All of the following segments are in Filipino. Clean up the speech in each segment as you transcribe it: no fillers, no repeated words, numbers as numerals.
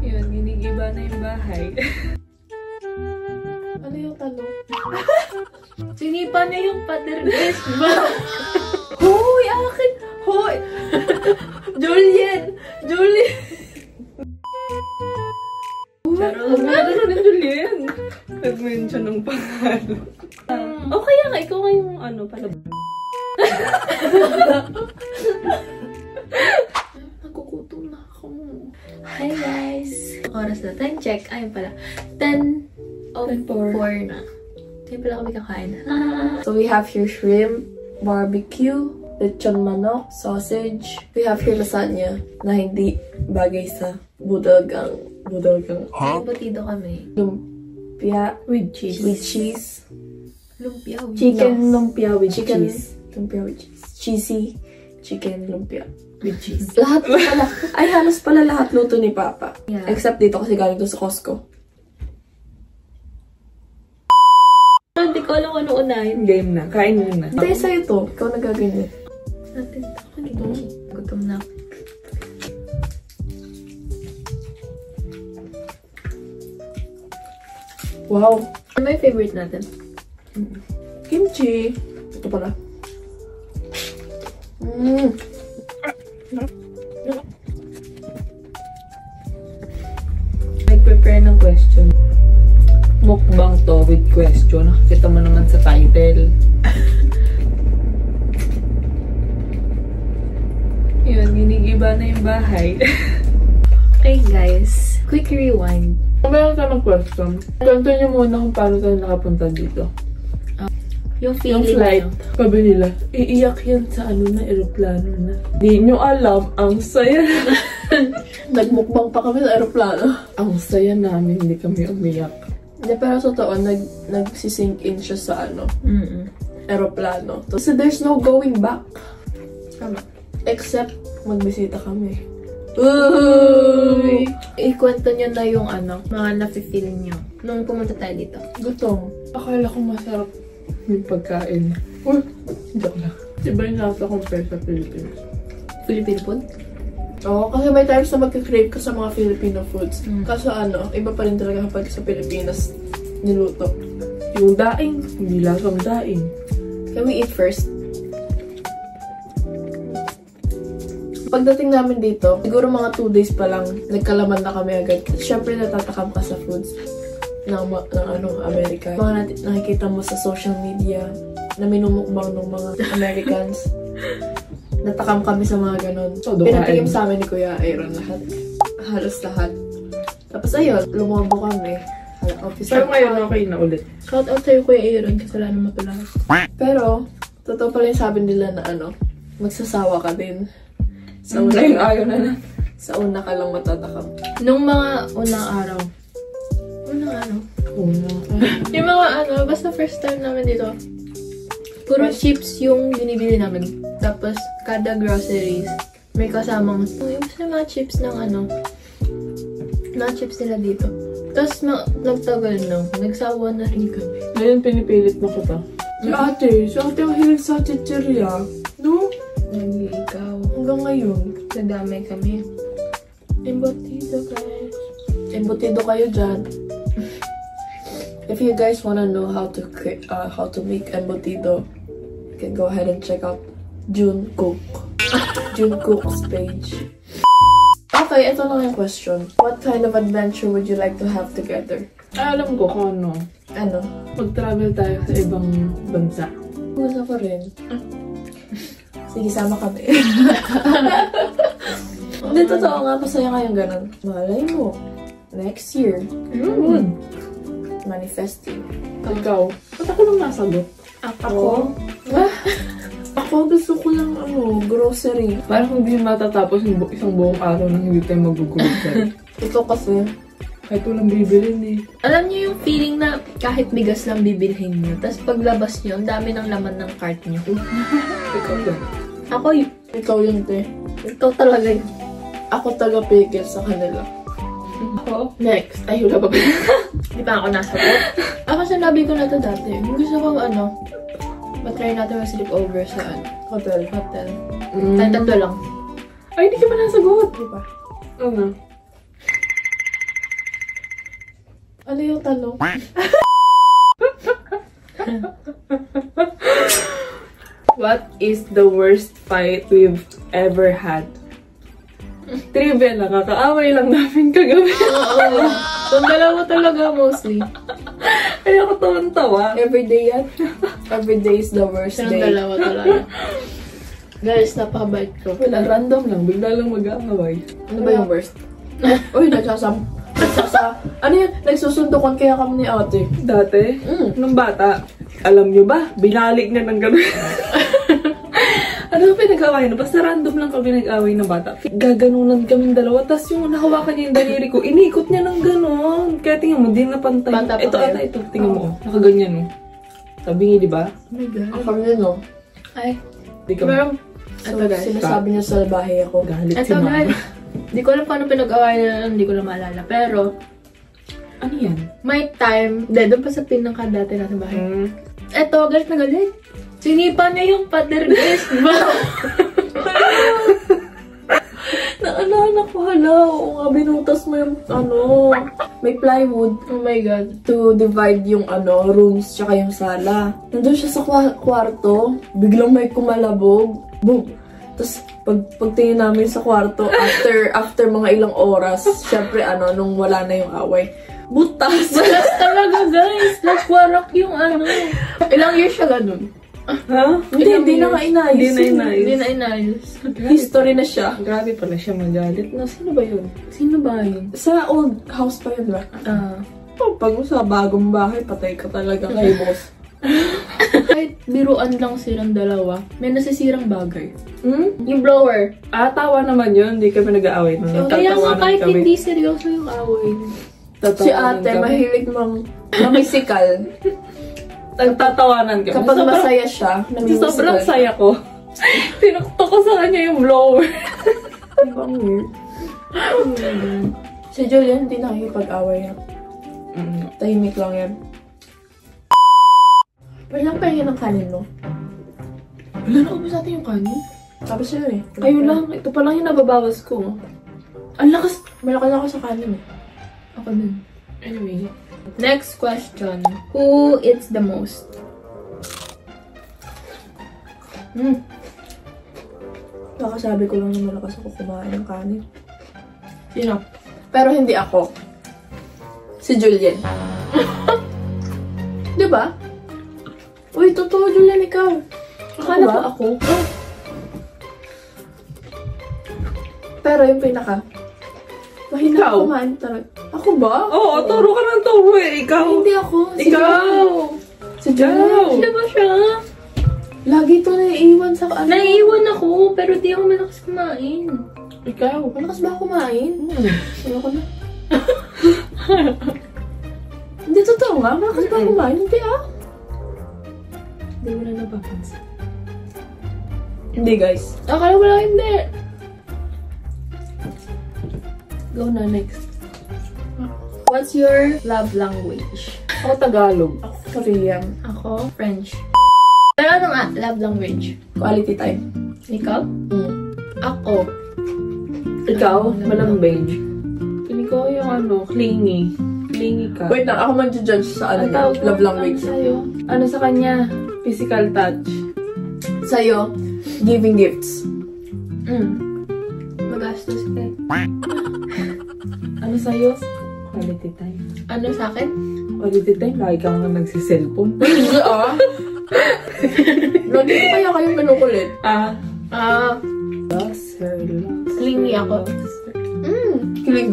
Yun, ginigiba na yung bahay. Ano yung tanong? Sinipa na yung pader, guys. Hoy, akin! Hoy! Julian! Julian! Huwag na ng Julian. Nag-mention ng pangalan. O kaya nga, ikaw nga yung ano, pala. Nagugutom na ako. Hi guys! Oras na. Time check. Ayun pala. 10:04 na. Kaya pala kami kakain. So we have here shrimp, barbecue, lechon manok, sausage. We have here lasagna na hindi bagay sa budagang. Huh? Batido kami. Lumpia With cheese. with cheese. Lumpia with Chicken cheese. lumpia with Chicken. cheese. Lumpia with cheese. Cheesy chicken lumpia with cheese. Lahat pala. Ay, halos pala lahat luto ni Papa. Yeah. Except dito kasi galing to sa Costco. Hindi ko alam kung ano unahin. Game na. Kain muna. Hindi, sa'yo to. Ikaw nagaganyan. Natin. Ako nito. Gutom na. Wow. Ano yung favorite natin? Kimchi. Ito pala. Mmm. Nag-prepare ng question. Mukbang to with question. Nakikita mo naman sa title. Yun, ginigiba na yung bahay. Okay guys, quick rewind. Kung meron ka ng question, kwento nyo muna kung paano tayo nakapunta dito. Yung Yung feeling flight, nyo. sabi nila, iiyak yan sa ano na, aeroplano na. Di nyo alam, ang saya. Nagmukbang pa kami sa aeroplano. Ang saya namin, hindi kami umiyak. Hindi, pero sa totoo, nagsisink in siya sa aeroplano. So there's no going back. Tama. Except, magbisita kami. Uy! Ikwento nyo na yung mga nafe-feel nyo nung pumunta tayo dito. Gutom. Akala ko masarap yung pagkain. Uy, joke lang. Diba yung nasa compare sa Philippines? Philippine food? Oo, kasi may times na magka-crave ka sa mga Filipino foods. Kaso iba pa rin talaga kapag sa Pilipinas niluto. Yung daing, hindi lasang daing. Can we eat first? Pagdating namin dito, siguro mga 2 days pa lang, nagkalaman na kami agad. Siyempre, natatakam ka sa foods ng Amerika. Mga nakikita mo sa social media na minumukbang ng mga Americans. Natakam kami sa mga ganon. So, pinatikim sa amin ni Kuya Aaron lahat. Halos lahat. Tapos ayun, lumabo kami. Pero ngayon, okay na ulit. Shout out sa'yo Kuya Aaron, kasalanan mo ito lahat. Pero, totoo pala yung sabi nila na magsasawa ka din. Sa una, Ayaw na na. sa una ka lang matatakam. Nung mga unang araw. Unang Yung mga basta first time namin dito. puro chips yung binibili namin. Tapos, kada groceries, may kasamang, yung basta mga chips ng mga chips nila dito. Tapos, nagtagal na. Nagsawa na rin kami. Ngayon, pinipilit na kita. Si ate ang hilig sa chichirya. No? Hindi ikaw. Hanggang ngayon. Nadamay kami. Embutido, guys. Embutido kayo dyan. If you guys wanna know how to make embutido, you can go ahead and check out June Cook. June Cook's page. Okay, ito lang yung question. What kind of adventure would you like to have together? Ay, alam ko kung ano. Ano? Mag-travel tayo sa ibang bansa. Gusto ko rin. Sige, sama kami. Hindi, totoo nga. Masaya nga yung ganun. Malay mo. Next year. Yun. Manifesting. Ikaw, ba't ako lang nasagot? Ako? Ako gusto ko lang grocery. Parang hindi matatapos yung isang buong araw nang hindi tayo mag-grocery. Ito kasi, Kahit walang bibilin eh. Alam niyo yung feeling na kahit bigas lang bibilhin niyo, tapos paglabas niyo, ang dami ng laman ng cart niyo. Ikaw yan. Ako yun. ikaw yun, te. Ikaw talaga yun. Ako taga-pickle sa kanila. Ako? Next. Ay, wala ba ba? Di pa ako nasagot. Ako sinabi ko na to dati. Gusto ko matry natin mag-sleep over sa Hotel. hotel. Tayong tatlo lang. Ay, hindi ka ba nasagot? Diba? Ano? Ano yung tanong? What is the worst fight we've ever had? Trivia na, kakaaway lang namin kagabi. Oo. So, dalawa talaga mostly. Ay, ako tawan-tawa. Everyday yan. Everyday is the worst Silang day. dalawa talaga. Guys, napakabait ko. Wala, random lang. Bigla lang mag-aaway. Ano ba yung worst? Uy, ano yan? Nagsusundukan kaya kami ni ate. Dati? Nung bata. Alam nyo ba? Binalik niya ng gano'n. Ano ba pinag-away na? Basta random lang kami nag-away na bata. Gaganunan kaming dalawa. Tapos yung nahawakan niya yung daliri ko, inikot niya ng gano'n. Kaya tingnan mo, di na pantay. Bata pa Ito, kayo? ito. Tingnan mo. Nakaganyan, no? Sabi niya, di ba? Oh my God. Ako rin, no? Ay. Di ka Pero, So, ito guys. sinasabi niya sa bahay ako. galit si Ito mama. guys. Hindi ko alam paano pinag-away na, hindi ko na maalala. Pero, Ano yan? may time, doon pa sa pinangka dati na sa bahay. Eto, galit na galit. Sinipa niya yung pader, guys. Naalala ko, hala. Oo nga, binutas mo yung, may plywood Oh my God. to divide yung, rooms tsaka yung sala. Nandun siya sa kwarto, biglang may kumalabog. Boom! Tapos, pagtingin namin sa kwarto, after mga ilang oras, syempre, nung wala na yung away, butas! Balas talaga, guys. Nagwarak yung Ilang years siya ganun? Ha? Hindi na nga inayos. Hindi na inayos. Hindi na inayos. History na siya. Grabe pala siya magalit. No, sino ba yun? Sino ba yun? Sa old house pa yun ba? Pag sa bagong bahay, patay ka talaga kay boss. Kahit biruan lang silang dalawa, may nasisirang bagay. Hmm? Yung blower. Tawa naman yun. Hindi kami nag-aaway. Kaya nga kahit hindi seryoso yung away. Si ate, mahilig mamisikal. Nagtatawanan kami. Kapag masaya siya, namimisikal. Sobrang saya ko. Tinukto ko sa kanya yung blower. Ang weird. Si Julian, hindi nakikipag-away yan. Tahimik lang yan. Pwede lang pahingin ng kanin, no? Wala na ubus natin yung kanin. Tapos yun eh. Ayun lang. Ito pa lang yung nababawas ko. Ang lakas. Malakas ako sa kanin eh. Ako din. Anyway. Next question. Who eats the most? Nakasabi ko lang na malakas ako kumain ng kanin. Sino? Pero hindi ako. Si Julian. Diba? Uy, totoo, Julian, ikaw. Akala ko ako. Oh. Pero yung pinaka, mahina Ikaw? ako kumain talaga. Ako ba? Oo, turo ka ng turo eh. Ikaw. Hindi ako. Si Ikaw. Julian. Si Julian. Sino ba siya? Lagi ito naiiwan sa ano. Naiiwan ako, pero di ako malakas kumain. Ikaw, malakas ba ako kumain? Ano ko na? Hindi, totoo nga. Malakas ba ako kumain? Hindi ah. Hindi mo na napapansin. Hindi, guys. Akala ko lang hindi. Go na next. What's your love language? Ako Tagalog. Ako, Korean. Ako, French. Pero ano nga, love language? Quality time. Ikaw? Ako. Ikaw, malambing. Pili ko yung clingy. Clingy ka. Wait lang, ako man-judge sa Ang tawag mo? love language. Ano sa'yo? Ano sa kanya? Physical touch. Sa'yo, giving gifts. Magastos ka. Ano sa'yo? Quality time. Ano sa akin? Quality time, lagi ka nga nagsiselfone. Hindi ah. Lagi ko kaya kayong kinukulit. Lost her, lost Clingy her, ako. lost her. Kilig.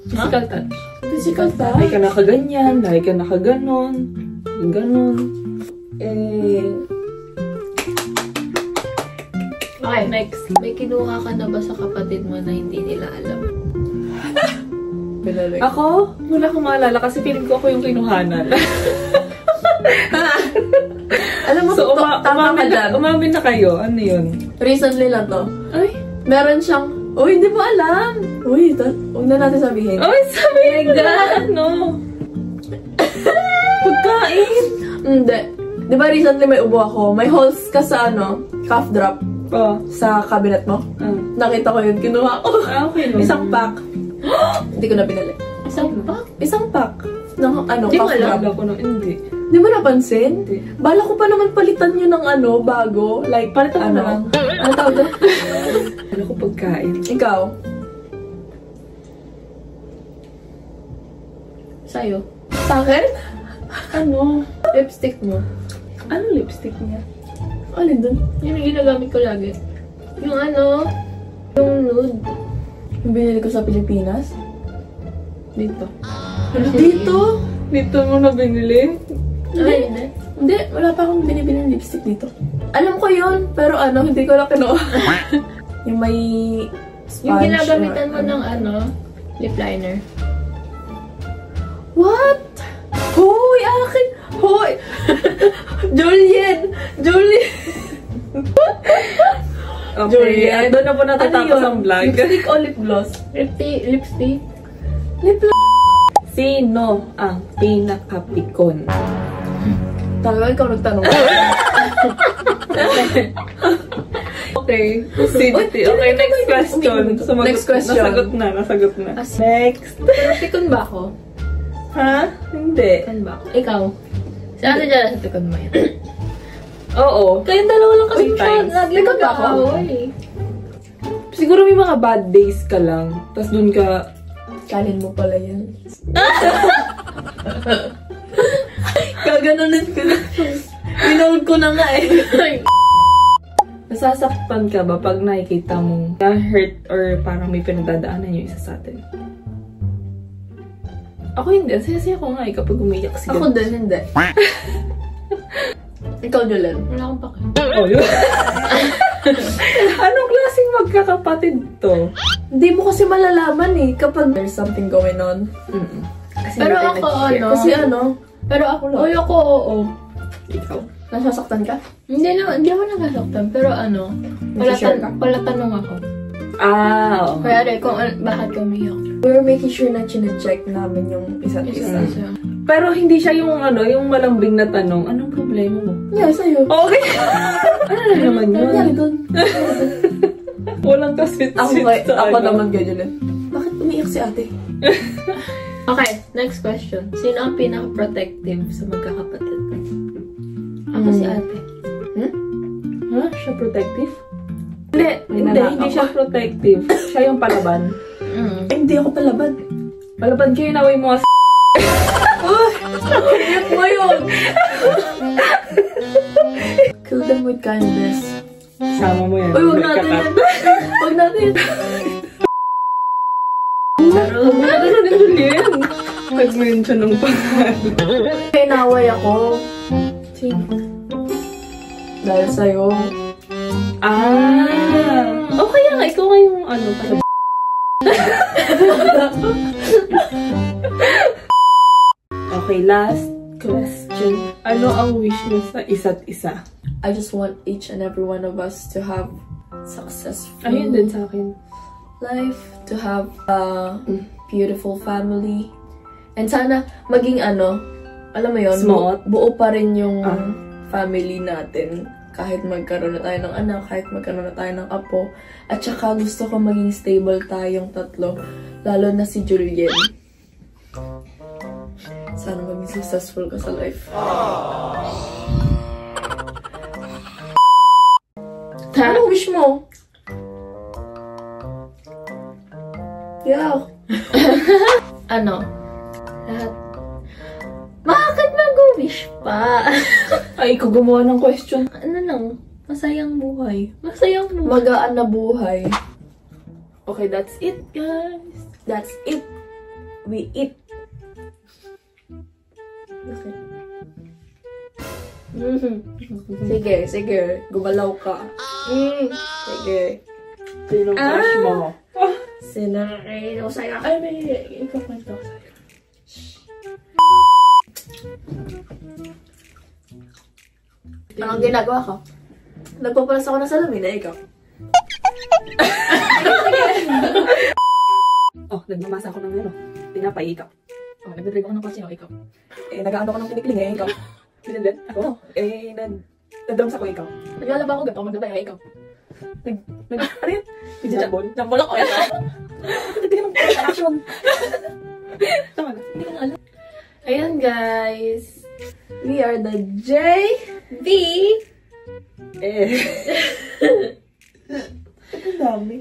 Physical touch. Physical Lagi touch. ka nakaganyan, lagi ka nakaganon. Ganon. Okay, next. May kinuha ka na ba sa kapatid mo na hindi nila alam? Pinalik. Ako? Wala akong maalala kasi feeling ko ako yung kinuhanan. Alam mo, So, tama ka dyan. umamin na kayo. Ano yun? Recently lang to. Ay! Meron siyang, uy, hindi mo alam. Uy, huwag na natin sabihin. Ay, sabi na! Ano? Pagkain! Hindi. Di ba recently may ubo ako? May holes ka sa cough drop. Oh. sa cabinet mo. Nakita ko yun, kinuha ko. Okay. Isang pack. Hindi ko na binili. Isang pack? Isang pack ng ano, Di mo cough alam? drop. Ko na, hindi. Di mo napansin? Hindi. Bala ko pa naman palitan yun ng ano, bago. Like, Palitan mo na lang. Ano tawag doon? Ano ko pagkain? Ikaw? Sa'yo. Sa akin? Ano? Lipstick mo. Ano lipstick niya? Alin doon? Yun ang ginagamit ko lagi. Yung ano, yung nude. Yung binili ko sa Pilipinas? Dito. Dito? Dito mo na binili? Ay, hindi. Hindi, wala pa akong binibili ng lipstick dito. Alam ko yun, pero ano, hindi ko lang kinuha. Yung may sponge. Yung ginagamitan mo ng ano, lip liner. What? Hoy, akin! Hoy! Julien! Julien! Okay, Juliet. doon na po natatapos ang vlog. Lipstick o lip gloss? Lipstick? Lip gloss. Sino ang pinakapikon? Talaga, ikaw nagtanong. Okay. Okay, next question. Next question. Nasagot na. Next. Pero pikon ba ako? Ha? Hindi. Pikon ba ako? Ikaw? Si ate dyan sa pikon mo yan. Oo. Kayong dalawa lang kasi Sometimes. lagi Pikon ba ako? mag-away. Siguro may mga bad days ka lang. Tapos dun ka... Kalin mo pala yan. Gaganunin ko na. Pinold ko na nga eh. Nasasaktan ka ba pag nakikita mong na-hurt or parang may pinagdadaanan yung isa sa atin? Ako hindi. Saya-saya ko nga eh kapag umiyak si Ako din, hindi. Ikaw, Julen. Wala akong pake. Oh, yun. Anong klaseng magkakapatid to? Hindi mo kasi malalaman eh kapag there's something going on. Kasi Pero hindi ako, nag-share. ano? Kasi ano, Pero ako, oo. Ikaw. nasasaktan ka? Hindi ako nasasaktan. Pero ano, Nag-share ka? palatanong ako. Ah, oo. Kaya rin, kung bakit ka umiyak. We were making sure na chine-check namin yung isa't isa. Pero hindi siya yung ano, yung malambing na tanong, anong problema mo? Yeah, sa'yo. Okay. Ano na naman yun? Nangyari doon. Walang kaswit-swit Ako ano. naman kayo Julen. Bakit umiyak si ate? Okay, next question. Sino ang pinaka-protective sa magkakapatid? Ako si ate. Ha? Siya protective? Hindi Hindi siya protective. Siya yung palaban. Hindi ako palaban. Palaban kayo, naway mo as Iyak mo yun! Kill them with kindness. sama mo yan. Uy, wag natin yan. Wag natin yan. Huwag mo na din Julian. Nag-mention ng pangalan. Kaya naway ako. Sino? Dahil sa'yo. O kaya nga, ikaw nga yung ano, kasab- Okay, last question. Ano ang wish mo sa isa't isa? I just want each and every one of us to have successful Ayun din sa akin. life, to have a beautiful family. And sana maging ano, alam mo yun, Smooth. buo pa rin yung family natin. Kahit magkaroon na tayo ng anak, kahit magkaroon na tayo ng apo. At saka gusto ko maging stable tayong tatlo. Lalo na si Julien. Sana maging successful ka sa life. Ano wish mo? Yeah. Ano? Lahat. Bakit mag-wish pa? Ay, ikaw gumawa ng question. Ano lang? Masayang buhay. Masayang buhay. Magaan na buhay. Okay, that's it, guys. That's it. We eat. Okay. Sige, sige. Gumalaw ka. Sige. Sino crush mo? Sinarayo sa'yo. Ay, may ikaw kwento ko sa'yo. Anong ginagawa ko? Nagpapalas ako ng salamin na ikaw. Oh, nagmamasa ako ng ano. Tinapay, ikaw. Oh, nagdadrive ako ng kotse, ikaw. Nag-ano ko ng pinikling, ikaw. Pinandan, ako. Nag-drums ako, ikaw. Naglalaba ako ganito, magdadaya, ikaw. Ano yun? Jambon. Jambon ako yan. Nagtigyan ng action. Tama na. Hindi ko na alam. Ayan, guys. We are the J. B. Eh. Ang dami.